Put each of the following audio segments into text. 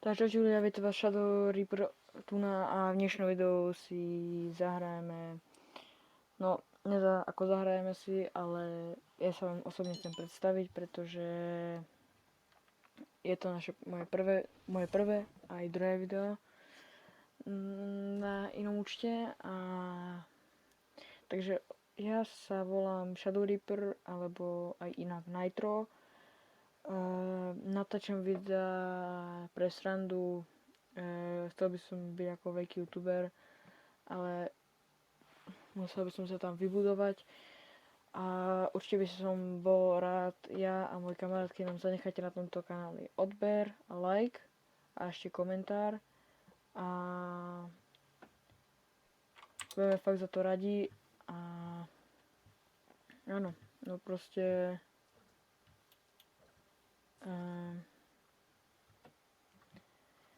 Takže čau ľudia, vítam vás Shadow Reaper tu a v dnešnom videu si zahrajeme, no ako zahrajeme si, ale ja sa vám osobne chcem predstaviť, pretože je to moje prvé aj druhé video na inom účte takže ja sa volám Shadow Reaper alebo aj inak Nitro. Natáčam videa pre srandu, chcel by som byť ako veľký youtuber, ale musel by som sa tam vybudovať a určite by som bol rád, ja a môj kamarát, keď nám zanecháte na tomto kanáli odber a like a ešte komentár a budeme fakt za to radi a áno, no proste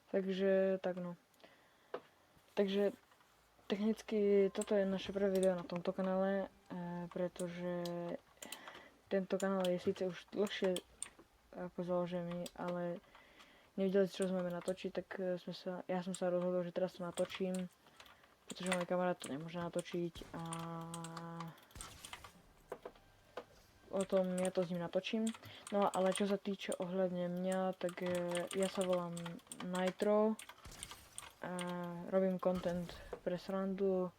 takže tak no. Takže technicky toto je naše prvé video na tomto kanále, pretože tento kanál je síce už dlhšie ako založený, ale nevideli čo sme natočiť, tak ja som sa rozhodol, že teraz to natočím, pretože môj kamarát to nemôže natočiť a o tom ja to s ním natočím. No ale čo sa týče ohľadne mňa, tak ja sa volám Nitro, robím content pre srandu,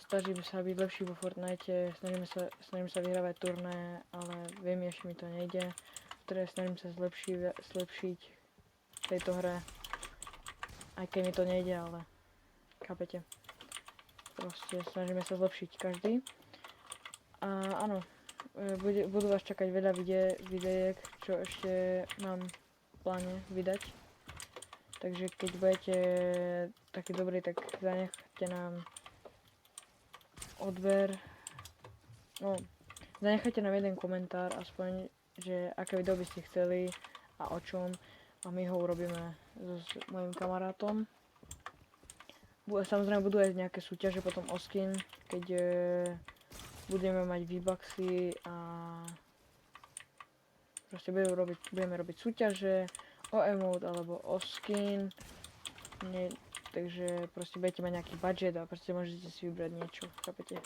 snažím sa byť lepší vo Fortnite, snažím sa vyhrávať turné, ale viem, ešte mi to nejde, teda snažím sa zlepšiť v tejto hre, aj keď mi to nejde, ale chápete, proste snažíme sa zlepšiť každý. A áno, budú vás čakať veľa videjek, čo ešte mám v pláne vydať. Takže keď budete takí dobrí, tak zanechte nám odber. No, zanechajte nám jeden komentár, aspoň, že aké video by ste chceli a o čom. A my ho urobíme s mojim kamarátom. Samozrejme budú aj nejaké súťaže potom o skin, keď budeme mať V-Bucksy a proste budeme robiť súťaže o emote alebo o skin. Takže proste budete mať nejaký budget a proste môžete si vybrať niečo, chápete?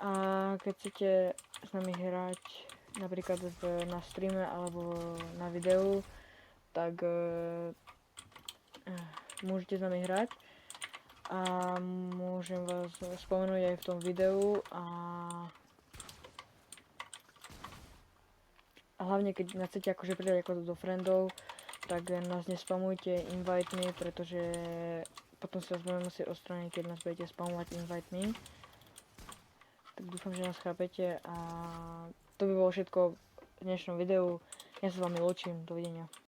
A keď chcete s nami hrať napríklad na streame alebo na videu, tak môžete s nami hrať a môžem vás spomenúť aj v tom videu a hlavne keď chcete akože pridať ako do friendov, tak nás nespamujte invite me, pretože potom si vás budeme musieť odstrániť, keď nás budete spamovať invite me. Tak dúfam, že nás chápete a to by bolo všetko v dnešnom videu. Ja sa s vami lúčim, dovidenia.